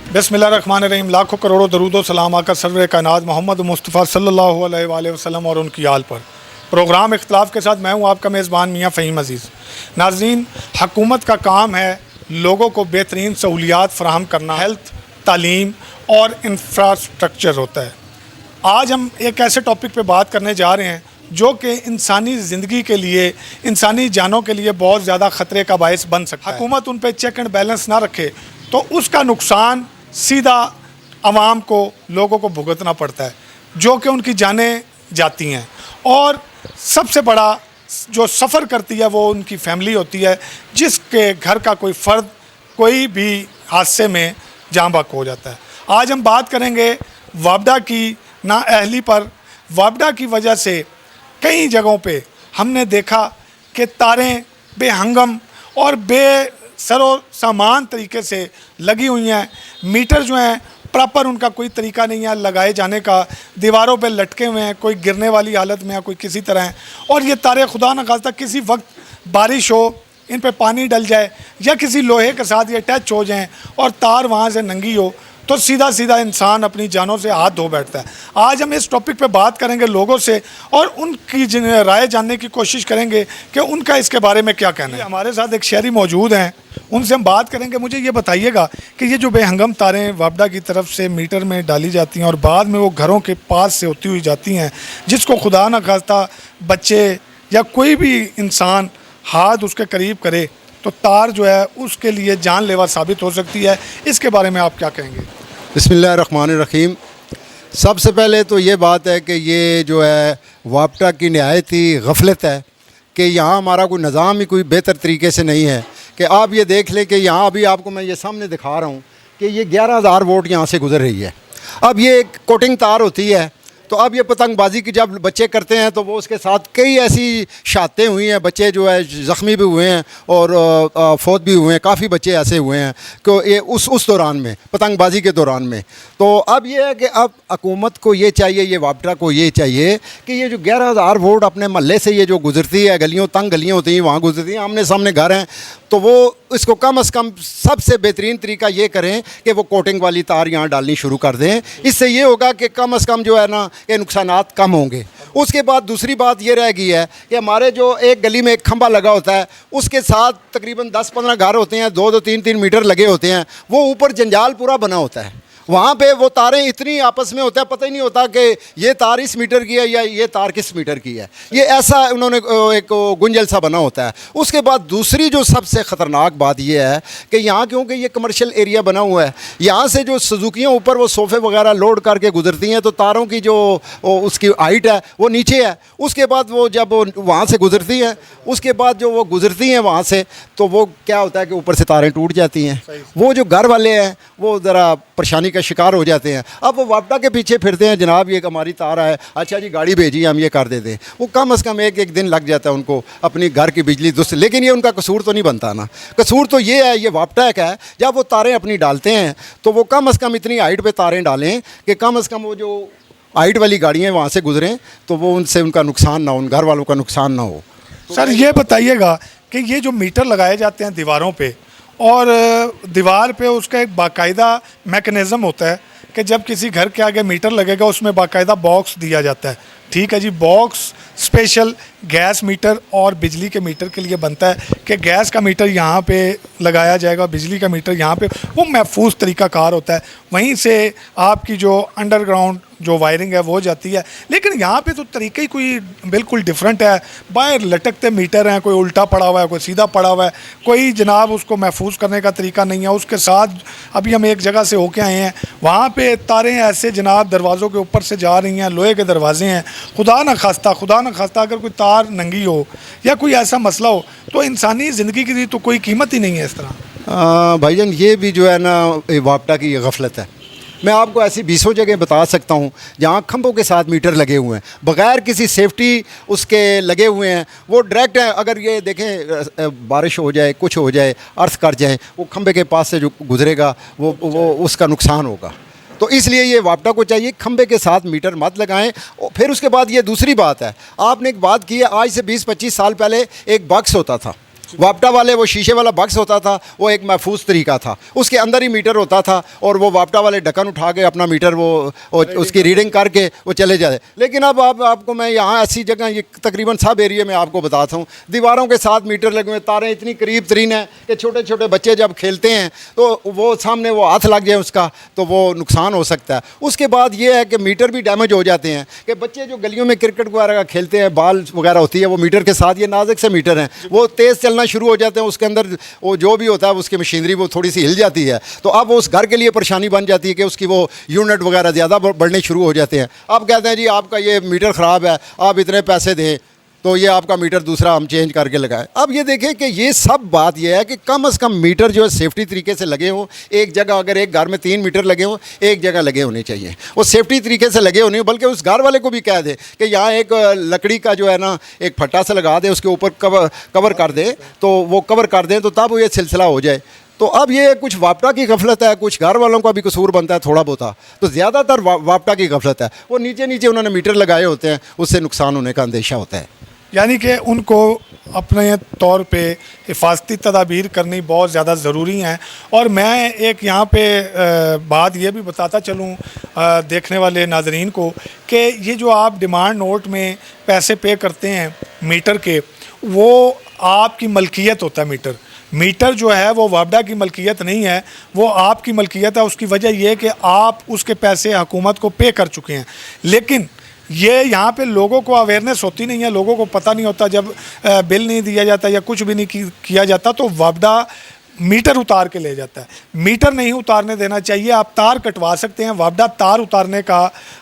बिस्मिल्लाहिर्रहमानिर्रहीम। लाखों करोड़ों दरूदो सलाम आकर सर्वर कायनात मोहम्मद मुस्तफ़ा सल्लल्लाहु अलैहि वसल्लम और उनकी आल पर। प्रोग्राम इख्तिलाफ के साथ मैं हूँ आपका मेज़बान मियाँ फ़हीम अज़ीज़। नाज़रीन, हुकूमत का काम है लोगों को बेहतरीन सहूलियात फ़राहम करना, हेल्थ, तालीम और इंफ्रास्ट्रक्चर होता है। आज हम एक ऐसे टॉपिक पे बात करने जा रहे हैं जो कि इंसानी ज़िंदगी के लिए, इंसानी जानों के लिए बहुत ज़्यादा ख़तरे का बायस बन सकता है। हुकूमत उन पे चेक एंड बैलेंस ना रखे तो उसका नुकसान सीधा आवाम को, लोगों को भुगतना पड़ता है, जो कि उनकी जानें जाती हैं। और सबसे बड़ा जो सफ़र करती है वो उनकी फैमिली होती है, जिसके घर का कोई फ़र्द कोई भी हादसे में जाँ बहक हो जाता है। आज हम बात करेंगे वापडा की नाअहली पर। वापडा की वजह से कई जगहों पे हमने देखा कि तारें बेहंगम और बेसरो सामान तरीके से लगी हुई हैं। मीटर जो हैं प्रॉपर उनका कोई तरीका नहीं है लगाए जाने का, दीवारों पे लटके हुए हैं, कोई गिरने वाली हालत में है, कोई किसी तरह है। और ये तारे खुदा न खास्ता किसी वक्त बारिश हो, इन पे पानी डल जाए या किसी लोहे के साथ ये टच हो जाएं और तार वहाँ से नंगी हो तो सीधा सीधा इंसान अपनी जानों से हाथ धो बैठता है। आज हम इस टॉपिक पे बात करेंगे लोगों से और उनकी राय जानने की कोशिश करेंगे कि उनका इसके बारे में क्या कहना है। हमारे साथ एक शहरी मौजूद हैं, उनसे हम बात करेंगे। मुझे ये बताइएगा कि ये जो बेहंगम तारें वापडा की तरफ से मीटर में डाली जाती हैं और बाद में वो घरों के पास से होती हुई जाती हैं, जिसको खुदा न खास्ता बच्चे या कोई भी इंसान हाथ उसके करीब करे तो तार जो है उसके लिए जानलेवा साबित हो सकती है। इसके बारे में आप क्या कहेंगे? बिस्मिल्लाहिर्रहमानिर्रहीम। सबसे पहले तो ये बात है कि ये जो है वापडा की नहायत ही गफलत है कि यहाँ हमारा कोई निज़ाम ही कोई बेहतर तरीके से नहीं है। कि आप ये देख लें कि यहाँ अभी आपको मैं ये सामने दिखा रहा हूँ कि ये 11,000 वोट यहाँ से गुजर रही है। अब ये एक कोटिंग तार होती है, तो अब ये पतंगबाजी की जब बच्चे करते हैं तो वो उसके साथ कई ऐसी शातें हुई हैं, बच्चे जो है ज़ख्मी भी हुए हैं और फौत भी हुए हैं। काफ़ी बच्चे ऐसे हुए हैं कि ये उस दौरान में, पतंगबाजी के दौरान में। तो अब ये है कि अब हुकूमत को ये चाहिए, ये वापडा को ये चाहिए कि ये जो 11,000 वोट अपने महल्ले से ये जो गुजरती है, गलियों तंग गलियाँ होती हैं वहाँ गुजरती हैं, आमने सामने घर हैं, तो वो इसको कम से कम सबसे बेहतरीन तरीका ये करें कि वो कोटिंग वाली तार यहाँ डालनी शुरू कर दें। इससे ये होगा कि कम से कम जो है ना ये नुकसानात कम होंगे। उसके बाद दूसरी बात ये रह गई है कि हमारे जो एक गली में एक खंभा लगा होता है, उसके साथ तकरीबन 10-15 घर होते हैं, 2-2 3-3 मीटर लगे होते हैं। वो ऊपर जंजाल पूरा बना होता है, वहाँ पे वो तारें इतनी आपस में होता है, पता ही नहीं होता कि ये तार इस मीटर की है या ये तार किस मीटर की है। ये ऐसा उन्होंने एक गुंजल सा बना होता है। उसके बाद दूसरी जो सबसे ख़तरनाक बात ये है कि यहाँ क्योंकि ये कमर्शियल एरिया बना हुआ है, यहाँ से जो सुजुकियाँ ऊपर वो सोफ़े वगैरह लोड करके गुजरती हैं, तो तारों की जो उसकी हाइट है वो नीचे है। उसके बाद वो जब वहाँ से गुजरती हैं, उसके बाद जो वो गुजरती हैं वहाँ से, तो वो क्या होता है कि ऊपर से तारें टूट जाती हैं। वो जो घर वाले हैं वो ज़रा परेशानी का शिकार हो जाते हैं। अब वो वापडा के पीछे फिरते हैं, जनाब ये हमारी तार है, अच्छा जी गाड़ी भेजिए हम ये कर देते हैं। वो कम से कम एक दिन लग जाता है उनको अपनी घर की बिजली दुरुस्त। लेकिन ये उनका कसूर तो नहीं बनता ना, कसूर तो ये है, ये वापडा का है। जब वो तारें अपनी डालते हैं तो वो कम से कम इतनी हाइट पे तारें डालें कि कम से कम वो जो हाइट वाली गाड़ियाँ वहाँ से गुजरें तो वो उनसे उनका नुकसान ना हो, उन घर वालों का नुकसान ना हो। सर ये बताइएगा कि ये जो मीटर लगाए जाते हैं दीवारों पे, और दीवार पे उसका एक बाकायदा मैकेनिज़्म होता है कि जब किसी घर के आगे मीटर लगेगा उसमें बाकायदा बॉक्स दिया जाता है। ठीक है जी, बॉक्स स्पेशल गैस मीटर और बिजली के मीटर के लिए बनता है कि गैस का मीटर यहाँ पे लगाया जाएगा, बिजली का मीटर यहाँ पे। वो महफूज तरीक़ाकार होता है, वहीं से आपकी जो अंडरग्राउंड जो वायरिंग है वो जाती है। लेकिन यहाँ पे तो तरीका ही कोई बिल्कुल डिफरेंट है। बाहर लटकते मीटर हैं, कोई उल्टा पड़ा हुआ है, कोई सीधा पड़ा हुआ है, कोई जनाब उसको महफूज करने का तरीका नहीं है। उसके साथ अभी हम एक जगह से होके आए हैं, वहाँ पे तारें ऐसे जनाब दरवाज़ों के ऊपर से जा रही हैं, लोहे के दरवाजे हैं। खुदा न खास्ता अगर कोई तार नंगी हो या कोई ऐसा मसला हो तो इंसानी ज़िंदगी की तो कोई कीमत ही नहीं है इस तरह। भाईजान ये भी जो है ना वापडा की गफलत है। मैं आपको ऐसी 20 जगह बता सकता हूँ जहाँ खंभों के साथ मीटर लगे हुए हैं, बग़ैर किसी सेफ्टी उसके लगे हुए हैं। वो डायरेक्ट है, अगर ये देखें बारिश हो जाए, कुछ हो जाए, अर्थ कर जाए, वो खंभे के पास से जो गुजरेगा वो उसका नुकसान होगा। तो इसलिए ये वापडा को चाहिए खंबे के साथ मीटर मत लगाएं। और फिर उसके बाद ये दूसरी बात है, आपने एक बात की है, आज से 20-25 साल पहले एक बक्स होता था, वापटा वाले वो शीशे वाला बक्स होता था, वो एक महफूज तरीका था, उसके अंदर ही मीटर होता था और वो वापटा वाले ढक्कन उठा के अपना मीटर वो उसकी रीडिंग करके वो चले जाते। लेकिन अब आपको मैं यहाँ ऐसी जगह, ये तकरीबन सब एरिया में आपको बताता हूँ, दीवारों के साथ मीटर लगे हुए, तारें इतनी करीब तरीन है कि छोटे छोटे बच्चे जब खेलते हैं तो वो सामने वो हाथ लग जाए उसका तो वो नुकसान हो सकता है। उसके बाद ये है कि मीटर भी डैमेज हो जाते हैं कि बच्चे जो गलियों में क्रिकेट वगैरह का खेलते हैं, बॉल वगैरह होती है, वो मीटर के साथ, ये नाजुक से मीटर हैं, वो तेज़ चलना शुरू हो जाते हैं, उसके अंदर वो जो भी होता है उसकी मशीनरी वो थोड़ी सी हिल जाती है, तो अब उस घर के लिए परेशानी बन जाती है कि उसकी वो यूनिट वगैरह ज़्यादा बढ़ने शुरू हो जाते हैं। अब कहते हैं जी आपका ये मीटर ख़राब है, आप इतने पैसे दें तो ये आपका मीटर दूसरा हम चेंज करके लगाएं। अब ये देखें कि ये सब बात ये है कि कम से कम मीटर जो है सेफ्टी तरीके से लगे हों। एक जगह अगर एक घर में 3 मीटर लगे हों, एक जगह लगे होने चाहिए, वो सेफ्टी तरीके से लगे होने, बल्कि उस घर वाले को भी कह दे कि यहाँ एक लकड़ी का जो है ना एक फट्टा सा लगा दे, उसके ऊपर कवर कर दे, तो वो कवर कर दें तो तब ये सिलसिला हो जाए। तो अब ये कुछ वापटा की गफलत है, कुछ घर वालों का भी कसूर बनता है थोड़ा बहुत, तो ज़्यादातर वापटा की गफलत है। वो नीचे नीचे उन्होंने मीटर लगाए होते हैं, उससे नुकसान होने का अंदेशा होता है। यानी कि उनको अपने तौर पे हिफाजती तदाबीर करनी बहुत ज़्यादा ज़रूरी हैं। और मैं एक यहाँ पे बात ये भी बताता चलूँ देखने वाले नाजरीन को कि ये जो आप डिमांड नोट में पैसे पे करते हैं मीटर के, वो आपकी मलकियत होता है। मीटर जो है वो वापडा की मलकियत नहीं है, वो आपकी मलकियत है। उसकी वजह यह कि आप उसके पैसे हुकूमत को पे कर चुके हैं। लेकिन ये यहाँ पे लोगों को अवेयरनेस होती नहीं है, लोगों को पता नहीं होता। जब बिल नहीं दिया जाता या कुछ भी नहीं किया जाता तो वापडा मीटर उतार के ले जाता है। मीटर नहीं उतारने देना चाहिए। आप तार कटवा सकते हैं, वापडा तार उतारने का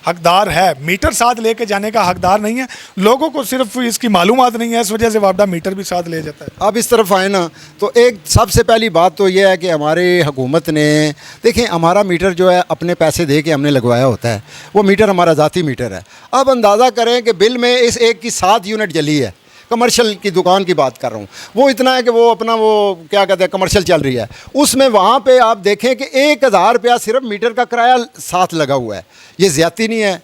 हकदार है, मीटर साथ लेके जाने का हकदार नहीं है। लोगों को सिर्फ इसकी मालूमात नहीं है, इस वजह से वापडा मीटर भी साथ ले जाता है। अब इस तरफ आए ना, तो एक सबसे पहली बात तो यह है कि हमारे हुकूमत ने, देखें हमारा मीटर जो है अपने पैसे दे के हमने लगवाया होता है, वो मीटर हमारा ज़ाती मीटर है। अब अंदाज़ा करें कि बिल में इस एक की 7 यूनिट जली है, कमर्शियल की दुकान की बात कर रहा हूँ, वो इतना है कि वो अपना वो क्या कहते हैं कमर्शियल चल रही है, उसमें वहाँ पे आप देखें कि 1000 रुपया सिर्फ मीटर का किराया साथ लगा हुआ है। ये ज़्यादती नहीं है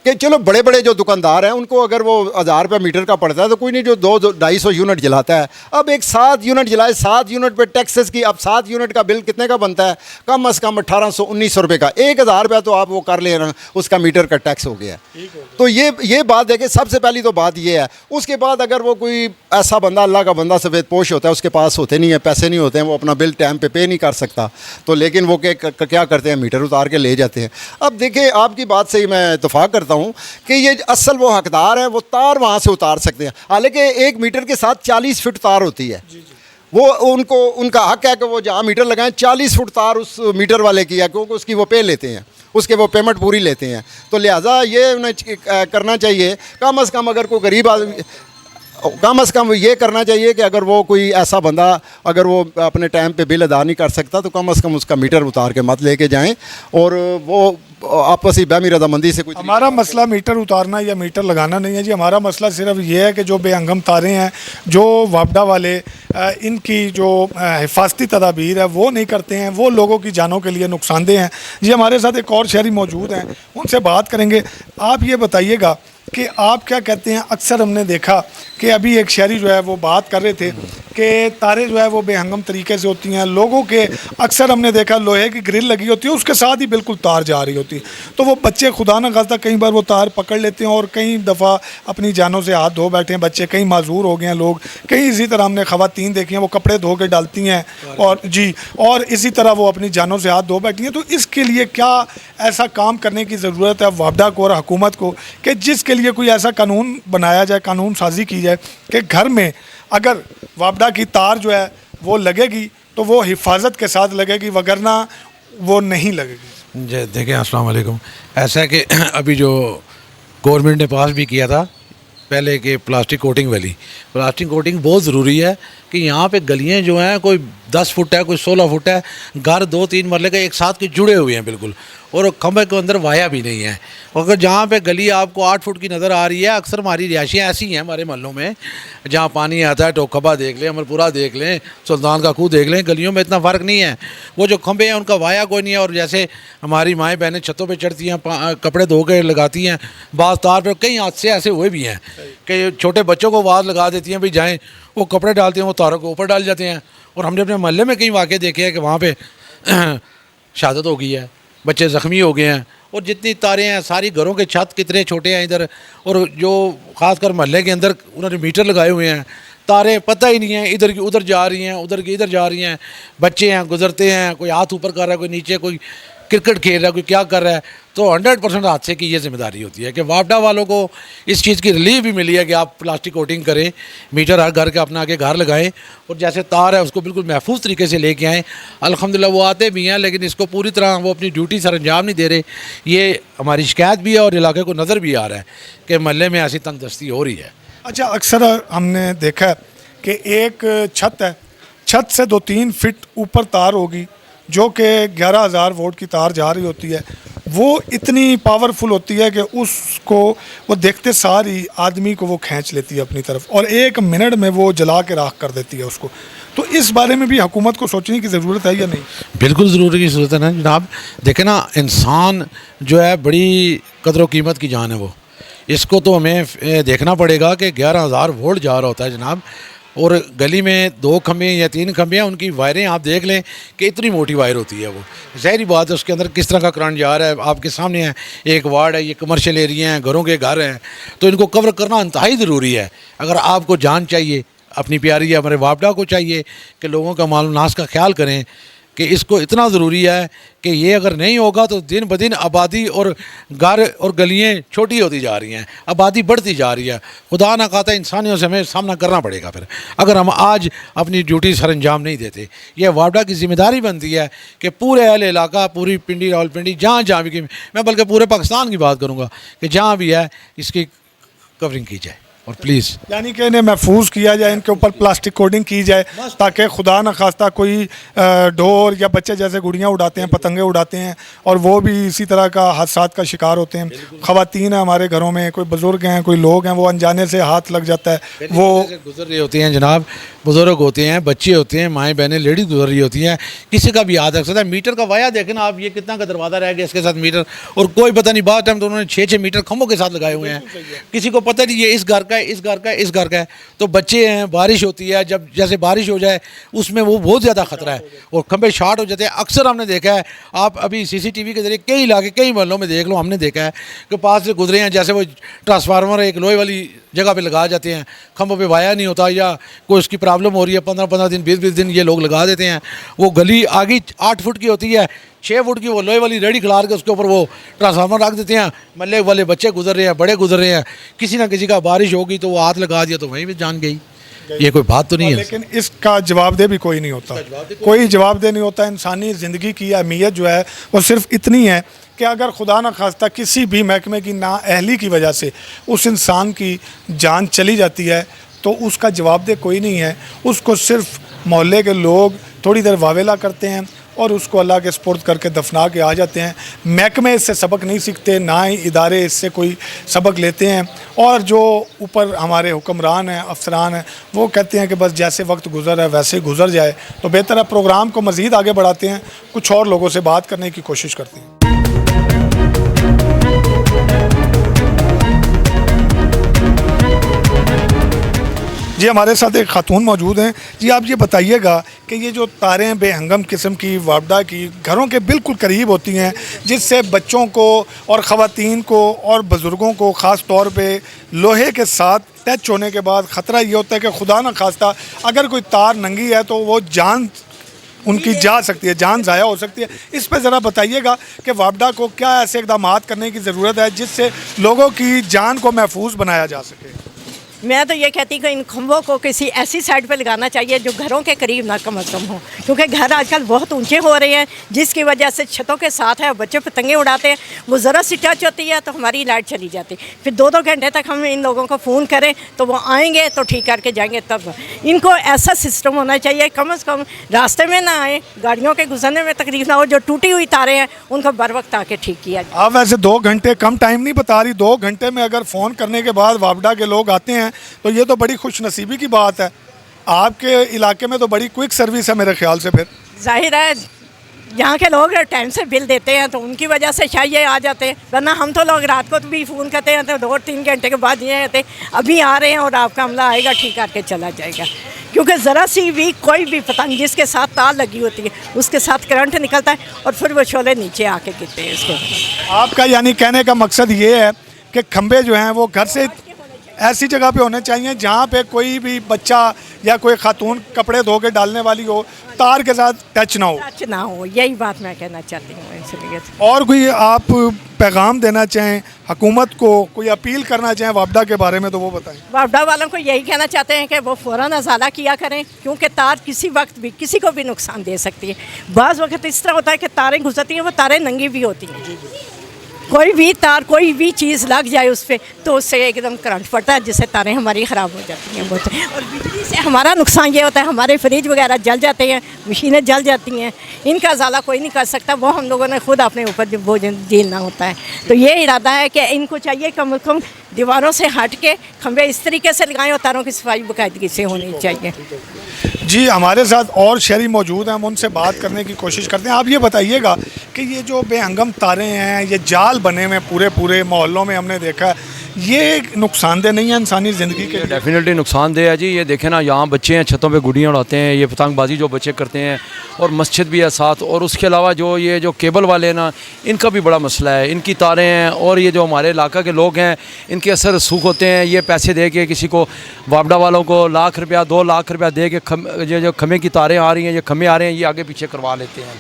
कि चलो बड़े बड़े जो दुकानदार हैं उनको अगर वो 1000 रुपया मीटर का पड़ता है तो कोई नहीं जो 200-250 यूनिट जलाता है। अब एक 7 यूनिट जलाए, 7 यूनिट पे टैक्सेस की, अब 7 यूनिट का बिल कितने का बनता है? कम से कम 1800-1900 रुपये का। 1000 रुपया तो आप वो कर ले रहे, उसका मीटर का टैक्स हो गया। तो ये बात देखें, सबसे पहली तो बात ये है। उसके बाद अगर वो कोई ऐसा बंदा, अल्लाह का बंदा सफ़ेद पोश होता है, उसके पास होते नहीं है पैसे, नहीं होते हैं, वो अपना बिल टाइम पे नहीं कर सकता, तो लेकिन वो क्या करते हैं, मीटर उतार के ले जाते हैं। अब देखिए आपकी बात से ही मैं इत्तेफाक करता हूँ कि ये असल वो हकदार हैं, वो तार वहाँ से उतार सकते हैं। हालांकि एक मीटर के साथ 40 फीट तार होती है। वो उनका हक है कि वो जहाँ मीटर लगाएं 40 फुट तार उस मीटर वाले की है, क्योंकि उसकी वो पे लेते हैं, उसके वो पेमेंट पूरी लेते हैं। तो लिहाजा ये उन्हें करना चाहिए, कम से कम अगर कोई गरीब आदमी, कम से कम ये करना चाहिए कि अगर वो कोई ऐसा बंदा अगर वो अपने टाइम पे बिल अदा नहीं कर सकता तो कम से कम उसका मीटर उतार के मत लेके जाएं, और वो आपसी बाहमी रजामंदी से। कोई हमारा मसला मीटर उतारना या मीटर लगाना नहीं है जी। हमारा मसला सिर्फ ये है कि जो बेहंगम तारें हैं, जो वापडा वाले इनकी जो हिफाजती तदाबीर है वो नहीं करते हैं, वो लोगों की जानों के लिए नुकसानदेह हैं जी। हमारे साथ एक और शहरी मौजूद हैं, उनसे बात करेंगे। आप ये बताइएगा कि आप क्या कहते हैं। अक्सर हमने देखा कि अभी एक शहरी जो है वो बात कर रहे थे कि तारें जो है वो बेहंगम तरीके से होती हैं लोगों के। अक्सर हमने देखा लोहे की ग्रिल लगी होती है, उसके साथ ही बिल्कुल तार जा रही होती है, तो वो बच्चे खुदा न खास्ता कई बार वो तार पकड़ लेते हैं और कई दफ़ा अपनी जानों से हाथ धो बैठे हैं बच्चे, कई माजूर हो गए हैं लोग। कई इसी तरह हमने ख़वातीन देखी हैं, वो कपड़े धो के डालती हैं और जी, और इसी तरह वो अपनी जानों से हाथ धो बैठी हैं। तो इसके लिए क्या ऐसा काम करने की ज़रूरत है वापडा को और हुकूमत को कि जिसके लिए कोई ऐसा कानून बनाया जाए, कानून साजी की जाए कि घर में अगर वापडा की तार जो है वो लगेगी तो वो हिफाजत के साथ लगेगी, वगरना वो नहीं लगेगी। जी देखें, अस्सलाम वालेकुम। ऐसा है कि अभी जो गवर्नमेंट ने पास भी किया था पहले कि प्लास्टिक कोटिंग वाली, प्लास्टिक कोटिंग बहुत ज़रूरी है कि यहाँ पे गलियाँ जो हैं कोई 10 फुट है, कोई 16 फुट है, घर 2-3 मरले के एक साथ के जुड़े हुए हैं बिल्कुल, और खंभे के अंदर वाया भी नहीं है। अगर जहाँ पे गली आपको 8 फुट की नज़र आ रही है, अक्सर हमारी रिहायशियाँ ऐसी हैं हमारे महलों में जहाँ पानी आता है, टोकबा देख लें, अमरपुरा देख लें, सुल्तान का खूह देख लें, गलियों में इतना फ़र्क नहीं है। वो जो खंभे हैं उनका वाया कोई नहीं है। और जैसे हमारी माएँ बहनें छतों पर चढ़ती हैं, कपड़े धो के लगाती हैं, बाज़ तार पर कई हादसे ऐसे हुए भी हैं कि छोटे बच्चों को आवाज़ लगा देती हैं भाई जाएँ, वो कपड़े डालते हैं, वो तारों के ऊपर डाल जाते हैं। और हमने अपने मोहल्ले में कई वाक़े देखे हैं कि वहाँ पे शहादत हो गई है, बच्चे ज़ख्मी हो गए हैं। और जितनी तारें हैं सारी, घरों के छत कितने छोटे हैं इधर, और जो ख़ासकर मोहल्ले के अंदर उन्होंने मीटर लगाए हुए हैं, तारें पता ही नहीं है इधर की उधर जा रही हैं, उधर की इधर जा रही हैं। बच्चे हैं, गुजरते हैं, कोई हाथ ऊपर कर रहा है, कोई नीचे, कोई क्रिकेट खेल रहा है, कोई क्या कर रहा है। तो 100% हादसे की ये जिम्मेदारी होती है कि वापडा वालों को इस चीज़ की रिलीफ भी मिली है कि आप प्लास्टिक कोटिंग करें, मीटर हर घर के अपना आगे घर लगाएं, और जैसे तार है उसको बिल्कुल महफूज तरीके से लेके आएँ। अल्हम्दुलिल्लाह वो आते भी हैं, लेकिन इसको पूरी तरह वो अपनी ड्यूटी सर अंजाम नहीं दे रहे। ये हमारी शिकायत भी है और इलाके को नज़र भी आ रहा है कि महल्ले में ऐसी तंगदस्ती हो रही है। अच्छा, अक्सर हमने देखा है कि एक छत है, छत से 2-3 फीट ऊपर तार होगी जो कि 11,000 वोल्ट की तार जा रही होती है। वो इतनी पावरफुल होती है कि उसको वो देखते सार ही आदमी को वो खींच लेती है अपनी तरफ, और 1 मिनट में वो जला के राख कर देती है उसको। तो इस बारे में भी हुकूमत को सोचने की ज़रूरत है या नहीं? बिल्कुल ज़रूरी की ज़रूरत है ना जनाब। देखें ना, इंसान जो है बड़ी कदर व कीमत की जान है वो, इसको तो हमें देखना पड़ेगा कि 11,000 वोल्ट जा रहा होता है जनाब, और गली में 2 खंभे या 3 खंभे हैं, उनकी वायरें आप देख लें कि इतनी मोटी वायर होती है। वो ज़ाहिर बात है उसके अंदर किस तरह का करंट जा रहा है आपके सामने है। एक वार्ड है, ये कमर्शियल एरिया हैं, घरों के घर हैं, तो इनको कवर करना इंतहाई ज़रूरी है। अगर आपको जान चाहिए, अपनी प्यारी हमारे वापडा को चाहिए कि लोगों का माल नाश का ख्याल करें, कि इसको इतना ज़रूरी है कि ये अगर नहीं होगा तो दिन ब दिन आबादी और घर और गलियाँ छोटी होती जा रही हैं, आबादी बढ़ती जा रही है। खुदा ना खाता इंसानियों से हमें सामना करना पड़ेगा फिर, अगर हम आज अपनी ड्यूटी सर अंजाम नहीं देते। यह वापडा की ज़िम्मेदारी बनती है कि पूरे अहल इलाका, पूरी पिंडी रावलपिंडी, जहाँ जहाँ भी, मैं बल्कि पूरे पाकिस्तान की बात करूँगा कि जहाँ भी है इसकी कवरिंग की जाए, और प्लीज़ यानी कि इन्हें महफूज किया जाए, इनके ऊपर प्लास्टिक कोटिंग की जाए, ताकि खुदा न खास्ता कोई डोर या बच्चे जैसे गुड़ियाँ उड़ाते हैं, पतंगे उड़ाते हैं, और वो भी इसी तरह का हादसात का शिकार होते हैं। ख़वातीन है हमारे घरों में, कोई बुज़ुर्ग हैं, कोई लोग हैं, वो अनजाने से हाथ लग जाता है, वो गुजर रही होती हैं जनाब, बुज़ुर्ग होते हैं, बच्चे होते हैं, माएँ बहनें, लेडीज़ गुजर रही होती हैं, किसी का भी याद रख सकता है। मीटर का वाया देखें ना आप, ये कितना का दरवाज़ा रह गया इसके साथ मीटर, और कोई पता नहीं, बात टाइम तो उन्होंने 6-6 मीटर खंभों के साथ लगाए हुए हैं, किसी को पता नहीं ये इस घर का है, इस घर का है, इस घर का है। तो बच्चे हैं, बारिश होती है, जब जैसे बारिश हो जाए उसमें वो बहुत ज़्यादा ख़तरा है, और खंभे शॉर्ट हो जाते हैं। अक्सर हमने देखा है, आप अभी CCTV के ज़रिए कई इलाके, कई मोहल्लों में देख लो, हमने देखा है कि पास से गुजरे हैं, जैसे वो ट्रांसफार्मर एक लोहे वाली जगह पे लगा जाते हैं, खंभों पे वाया नहीं होता, या कोई उसकी प्रॉब्लम हो रही है, 15-15 दिन, 20-20 दिन ये लोग लगा देते हैं। वो गली आगे 8 फुट की होती है, 6 फुट की वो लोहे वाली रेडी खिलार के उसके ऊपर वो ट्रांसफार्मर रख देते हैं। मल्ले वाले बच्चे गुजर रहे हैं, बड़े गुजर रहे हैं, किसी ना किसी का बारिश होगी तो वो हाथ लगा दिया तो वहीं भी जान गई। ये कोई बात तो नहीं है। लेकिन इसका जवाबदेह भी कोई नहीं होता, कोई जवाबदेह नहीं होता। इंसानी ज़िंदगी की अहमियत जो है वो सिर्फ इतनी है कि अगर खुदा न खास्ता किसी भी महकमे की नाअहली की वजह से उस इंसान की जान चली जाती है तो उसका जवाबदेह कोई नहीं है। उसको सिर्फ मोहल्ले के लोग थोड़ी देर वावेला करते हैं और उसको अल्लाह के स्पुर्द करके दफना के आ जाते हैं। महकमे इससे सबक नहीं सीखते, ना ही इदारे इससे कोई सबक लेते हैं, और जो ऊपर हमारे हुक्मरान हैं, अफसरान हैं, वो कहते हैं कि बस जैसे वक्त गुजर है वैसे ही गुजर जाए। तो बेहतर है प्रोग्राम को मज़ीद आगे बढ़ाते हैं, कुछ और लोगों से बात करने की कोशिश करते हैं। जी, हमारे साथ एक खातून मौजूद हैं। जी, आप ये बताइएगा कि ये जो तारें बेहंगम किस्म की वापडा की घरों के बिल्कुल करीब होती हैं, जिससे बच्चों को और ख़वातीन को और बुज़ुर्गों को ख़ास तौर पे लोहे के साथ टच होने के बाद ख़तरा ये होता है कि खुदा न खास्ता अगर कोई तार नंगी है तो वो जान उनकी जा सकती है, जान ज़ाया हो सकती है। इस पर ज़रा बताइएगा कि वापडा को क्या ऐसे इक़दाम करने की ज़रूरत है जिससे लोगों की जान को महफूज बनाया जा सके। मैं तो ये कहती कि इन खंभों को किसी ऐसी साइड पे लगाना चाहिए जो घरों के करीब ना कम अज़ कम हो, क्योंकि घर आजकल बहुत ऊंचे हो रहे हैं, जिसकी वजह से छतों के साथ है बच्चे पतंगे उड़ाते हैं, वो ज़रा सी टच होती है तो हमारी लाइट चली जाती, फिर 2-2 घंटे तक हम इन लोगों को फ़ोन करें तो वो आएंगे तो ठीक करके जाएंगे। तब इनको ऐसा सिस्टम होना चाहिए, कम अज़ कम रास्ते में ना आए, गाड़ियों के गुजरने में तकलीफ ना हो, जो टूटी हुई तारें हैं उनको बर वक्त आके ठीक किया जाए। आप वैसे 2 घंटे कम टाइम नहीं बता रही, 2 घंटे में अगर फ़ोन करने के बाद वापडा के लोग आते हैं तो ये तो बड़ी खुश नसीबी की बात है। आपके इलाके में तो बड़ी क्विक सर्विस है मेरे ख्याल से। फिर जाहिर है यहाँ के लोग टाइम से बिल देते हैं तो उनकी वजह से शायद ये आ जाते हैं, वरना हम तो लोग रात को तो भी फ़ोन करते हैं तो 2-3 घंटे के बाद ये रहते अभी आ रहे हैं और आपका अमला आएगा ठीक करके चला जाएगा। क्योंकि ज़रा सी भी कोई भी पतंग जिसके साथ तार लगी होती है उसके साथ करंट निकलता है और फिर वो शोले नीचे आके गिरते हैं इसको। आपका यानी कहने का मकसद ये है कि खंबे जो हैं वो घर से ऐसी जगह पे होने चाहिए जहाँ पे कोई भी बच्चा या कोई खातून कपड़े धो के डालने वाली हो, तार के साथ टच ना हो। टच ना हो, यही बात मैं कहना चाहती हूँ। इसलिए और कोई आप पैगाम देना चाहें हुकूमत को, कोई अपील करना चाहें वापडा के बारे में तो वो बताएं। वापडा वालों को यही कहना चाहते हैं कि वो फ़ौरन अज़ाला किया करें, क्योंकि तार किसी वक्त भी किसी को भी नुकसान दे सकती है। बाज़ वक्त इस तरह होता है कि तारें गुजरती हैं, वो तारें नंगी भी होती हैं। कोई भी तार कोई भी चीज़ लग जाए उस पर तो उससे एकदम करंट पड़ता है, जिससे तारें हमारी ख़राब हो जाती हैं बहुत। और बिजली से हमारा नुकसान ये होता है, हमारे फ्रिज वगैरह जल जाते हैं, मशीनें जल जाती हैं। इनका अज़ाला कोई नहीं कर सकता, वो हम लोगों ने खुद अपने ऊपर बोझ झेलना होता है। तो ये इरादा है कि इनको चाहिए कम से कम दीवारों से हट के खंभे इस तरीके से लगाएं और तारों की सफाई बाकायदगी से होनी चाहिए। जी, हमारे साथ और शहरी मौजूद हैं, हम उनसे बात करने की कोशिश करते हैं। आप ये बताइएगा कि ये जो बेहंगम तारें हैं, ये जाल बने हुए पूरे मोहल्लों में हमने देखा है, ये नुकसानदेह नहीं है इंसानी ज़िंदगी के लिए? डेफिनेटली नुकसानदेह है जी। ये देखें ना, यहाँ बच्चे हैं छतों पे गुड़ियाँ उड़ाते हैं, ये पतंगबाजी जो बच्चे करते हैं, और मस्जिद भी है साथ। और उसके अलावा जो ये जो केबल वाले हैं ना, इनका भी बड़ा मसला है। इनकी तारें हैं और ये जो हमारे इलाका के लोग हैं, इनके असर रसूख होते हैं। ये पैसे दे के किसी को, वापडा वालों को 1 लाख रुपया 2 लाख रुपया दे के ये जो खम्भे की तारें आ रही हैं, ये खम्भे आ रहे हैं, ये आगे पीछे करवा लेते हैं।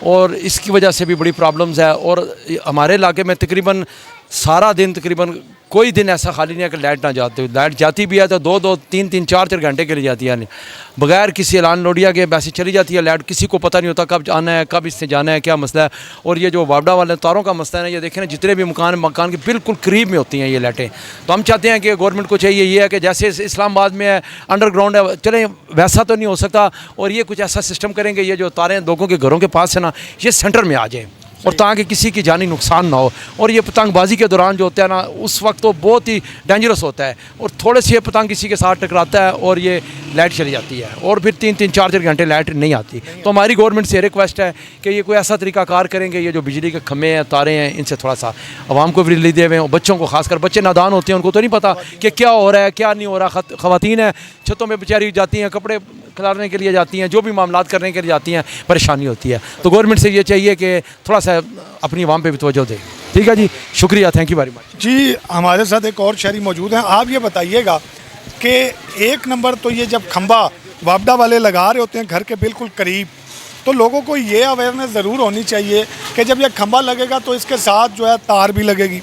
और इसकी वजह से भी बड़ी प्रॉब्लम्स है। और हमारे इलाके में तकरीबन सारा दिन, तकरीबन कोई दिन ऐसा खाली नहीं है कि लाइट ना जाती हो। लाइट जाती भी है तो 2-2, 3-3, 4-4 घंटे के लिए जाती है, बगैर किसी ऐलान नोटिया के वैसे चली जाती है लाइट। किसी को पता नहीं होता कब आना है, कब इससे जाना है, क्या मसला है। और ये जो वापडा वाले तारों का मसला है ना, ये देखें ना, जितने भी मकान के बिल्कुल करीब में होती हैं ये लाइटें। तो हम चाहते हैं कि गवर्नमेंट को चाहिए ये है कि जैसे इस्लामाबाद में है, अंडरग्राउंड है, चलें वैसा तो नहीं हो सकता। और ये कुछ ऐसा सिस्टम करेंगे, ये जो तारें लोगों के घरों के पास है ना, ये सेंटर में आ जाए, और ताकि किसी की जानी नुकसान ना हो। और ये पतंगबाजी के दौरान जो होता है ना, उस वक्त तो बहुत ही डेंजरस होता है। और थोड़े से पतंग किसी के साथ टकराता है और ये लाइट चली जाती है, और फिर 3-3, 4-4 घंटे लाइट नहीं आती। तो हमारी गवर्नमेंट से रिक्वेस्ट है कि ये कोई ऐसा तरीका कार करेंगे, ये जो बिजली के खम्भे हैं, तारें हैं, इनसे थोड़ा सा आवाम को भी रिलीफ देवें। और बच्चों को, खासकर बच्चे नादान होते हैं, उनको तो नहीं पता कि क्या हो रहा है क्या नहीं हो रहा। ख़वातीन हैं, छतों में बेचारी जाती हैं, कपड़े खिलाने के लिए जाती हैं, जो भी मामलात करने के लिए जाती हैं, परेशानी होती है। तो गवर्नमेंट से ये चाहिए कि थोड़ा सा अपनी आवाम पे भी तवज्जो दे। ठीक है जी, शुक्रिया, थैंक यू वेरी मच। जी, हमारे साथ एक और शहरी मौजूद हैं। आप ये बताइएगा कि एक नंबर तो ये जब खंबा वापडा वाले लगा रहे होते हैं घर के बिल्कुल करीब, तो लोगों को ये अवेयरनेस ज़रूर होनी चाहिए कि जब यह खंबा लगेगा तो इसके साथ जो है तार भी लगेगी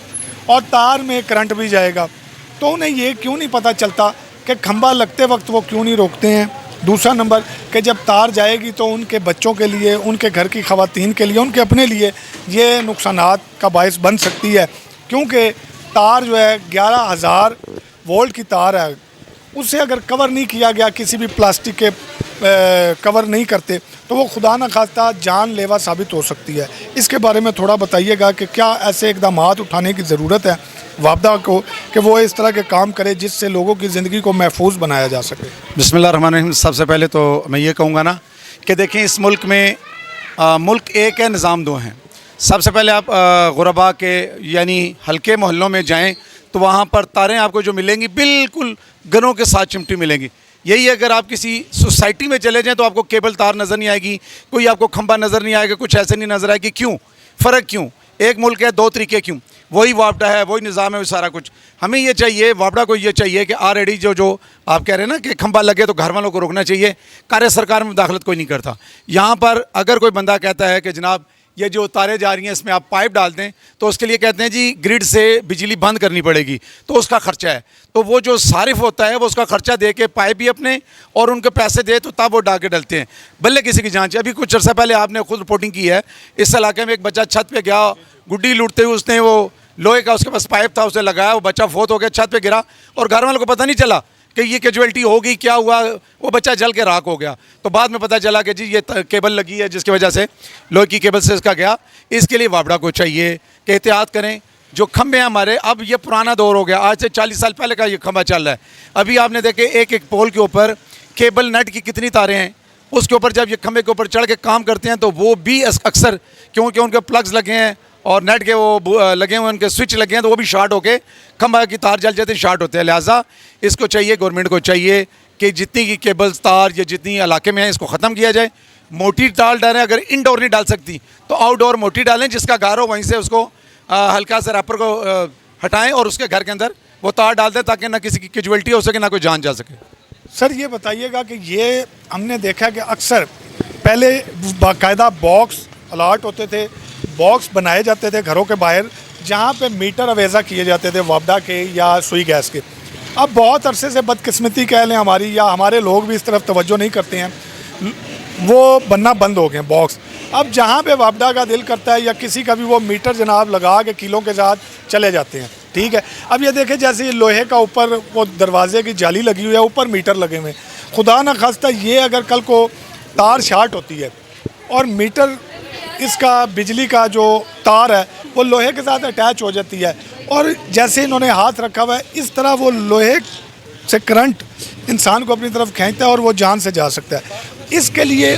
और तार में करंट भी जाएगा। तो उन्हें ये क्यों नहीं पता चलता कि खंबा लगते वक्त वो क्यों नहीं रोकते हैं? दूसरा नंबर कि जब तार जाएगी तो उनके बच्चों के लिए, उनके घर की ख़वातीन के लिए, उनके अपने लिए ये नुकसानात का बायस बन सकती है, क्योंकि तार जो है 11,000 वोल्ट की तार है। उससे अगर कवर नहीं किया गया, किसी भी प्लास्टिक के कवर नहीं करते, तो वो खुदा न खास्ता जानलेवा साबित हो सकती है। इसके बारे में थोड़ा बताइएगा कि क्या ऐसे इक़दाम उठाने की ज़रूरत है वापडा को कि वो इस तरह के काम करे जिससे लोगों की ज़िंदगी को महफूज बनाया जा सके। बिस्मिल्लाहिर्रहमानिर्रहीम। सबसे पहले तो मैं ये कहूँगा ना कि देखें, इस मुल्क में मुल्क एक है, निज़ाम दो हैं। सबसे पहले आप गुरबा के यानी हल्के मोहल्लों में जाएं तो वहाँ पर तारें आपको जो मिलेंगी बिल्कुल घरों के साथ चिमटी मिलेंगी। यही है, अगर आप किसी सोसाइटी में चले जाएं तो आपको केबल तार नज़र नहीं आएगी, कोई आपको खंबा नज़र नहीं आएगा, कुछ ऐसे नहीं नज़र आएगी। क्यों फ़र्क? क्यों? एक मुल्क है, 2 तरीके। क्यों? वही वापडा है, वही निज़ाम है, वो सारा कुछ। हमें ये चाहिए, वापडा को ये चाहिए कि ऑलरेडी जो आप कह रहे हैं ना कि खंबा लगे तो घर वालों को रोकना चाहिए। कार्य सरकार में मुदाखलत कोई नहीं करता। यहाँ पर अगर कोई बंदा कहता है कि जनाब ये जो तारें जा रही हैं इसमें आप पाइप डाल दें, तो उसके लिए कहते हैं जी ग्रिड से बिजली बंद करनी पड़ेगी, तो उसका खर्चा है। तो वो जो सारिफ होता है वो उसका खर्चा दे के पाइप भी अपने और उनके पैसे दे, तो तब वो डाके डलते हैं, भले किसी की जांच। अभी कुछ अर्सा पहले आपने खुद रिपोर्टिंग की है, इस इलाके में एक बच्चा छत पे गया, गुड्डी लूटते हुए उसने वो लोहे का उसके पास पाइप था, उसे लगाया, वो बच्चा फोत हो गया, छत पे गिरा और घर वालों को पता नहीं चला कि ये कैजुअल्टी हो गई, क्या हुआ, वो बच्चा जल के राख हो गया। तो बाद में पता चला कि जी ये केबल लगी है जिसकी वजह से लोहे की केबल से इसका गया। इसके लिए वापडा को चाहिए कि एहतियात करें। जो खंभे हैं हमारे, अब ये पुराना दौर हो गया, आज से 40 साल पहले का ये खंभा चल रहा है। अभी आपने देखे एक पोल के ऊपर केबल नेट की कितनी तारें हैं, उसके ऊपर जब ये खंभे के ऊपर चढ़ के काम करते हैं तो वो भी अक्सर, क्योंकि उनके प्लग्स लगे हैं और नेट के वो लगे हुए उनके स्विच लगे हैं, तो वो भी शॉर्ट होके खंभा की तार जल जाते हैं, शॉर्ट होते हैं। लिहाजा इसको चाहिए, गवर्नमेंट को चाहिए कि जितनी की केबल्स तार या जितनी इलाके में है इसको ख़त्म किया जाए। मोटी तार डालें, अगर इंडोर नहीं डाल सकती तो आउटडोर मोटी डालें, जिसका घर हो वहीं से उसको हल्का सा रैपर को हटाएं और उसके घर के अंदर वो तार डाल दें, ताकि ना किसी की कैजुअल्टी हो सके ना कोई जान जा सके। सर ये बताइएगा कि ये हमने देखा कि अक्सर पहले बाकायदा बॉक्स अलाट होते थे, बॉक्स बनाए जाते थे घरों के बाहर, जहाँ पे मीटर अवेज़ा किए जाते थे वापडा के या सुई गैस के। अब बहुत अरसे से बदकिस्मती कह लें हमारी, या हमारे लोग भी इस तरफ तवज्जो नहीं करते हैं, वो बनना बंद हो गए बॉक्स। अब जहाँ पे वापडा का दिल करता है या किसी का भी, वो मीटर जनाब लगा के किलों के साथ चले जाते हैं। ठीक है, अब ये देखें जैसे ये लोहे का ऊपर वो दरवाजे की जाली लगी हुई है, ऊपर मीटर लगे हुए हैं। खुदा न खास्ता ये अगर कल को तार शार्ट होती है और मीटर इसका बिजली का जो तार है वो लोहे के साथ अटैच हो जाती है, और जैसे इन्होंने हाथ रखा हुआ है इस तरह वो लोहे से करंट इंसान को अपनी तरफ खींचता है और वो जान से जा सकता है। इसके लिए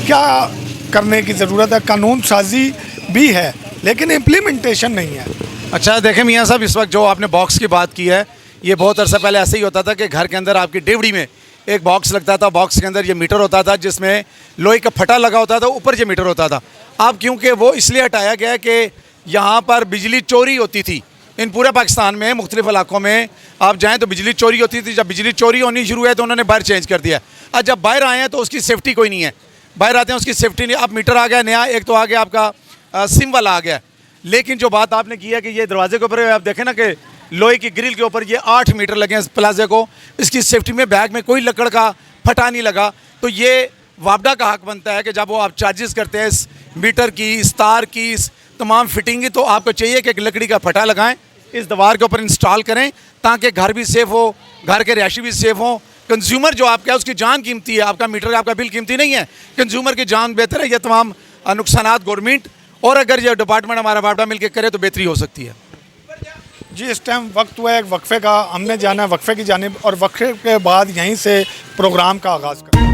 क्या करने की ज़रूरत है? कानून साजी भी है लेकिन इम्प्लीमेंटेशन नहीं है। अच्छा देखें मियाँ साहब, इस वक्त जो आपने बॉक्स की बात की है, ये बहुत अरसा पहले ऐसे ही होता था कि घर के अंदर आपकी डेवड़ी में एक बॉक्स लगता था, बॉक्स के अंदर ये मीटर होता था जिसमें लोहे का फटा लगा होता था, ऊपर ये मीटर होता था। अब क्योंकि वो इसलिए हटाया गया कि यहाँ पर बिजली चोरी होती थी, इन पूरे पाकिस्तान में मुख्तलिफ इलाकों में आप जाएँ तो बिजली चोरी होती थी। जब बिजली चोरी होनी शुरू है तो उन्होंने बाहर चेंज कर दिया। अब जब बाहर आए हैं तो उसकी सेफ्टी कोई नहीं है, बाहर आते हैं उसकी सेफ्टी नहीं। अब मीटर आ गया नया, एक तो आ गया आपका सिम वाला आ गया। लेकिन जो बात आपने की है कि ये दरवाजे के ऊपर आप देखें ना कि लोहे की ग्रिल के ऊपर ये 8 मीटर लगे हैं इस प्लाजे को, इसकी सेफ्टी में बैग में कोई लकड़ का फटा नहीं लगा। तो ये वापडा का हक बनता है कि जब वो आप चार्जेस करते हैं इस मीटर की, इस तार की, इस तमाम फिटिंग की, तो आपको चाहिए कि एक लकड़ी का फटा लगाएं, इस दीवार के ऊपर इंस्टॉल करें, ताकि घर भी सेफ़ हो, घर के रहायशी भी सेफ़ हों। कंज्यूमर जो आपका है उसकी जान कीमती है, आपका मीटर आपका बिल कीमती नहीं है, कंज्यूमर की जान बेहतर है। ये तमाम नुकसानात गवर्नमेंट और अगर ये डिपार्टमेंट हमारा वापडा मिलकर करे तो बेहतरी हो सकती है। जी इस टाइम वक्त हुआ है एक वक्फे का, हमने जाना है वक्फे की जानिब, और वक्फे के बाद यहीं से प्रोग्राम का आगाज़ करें।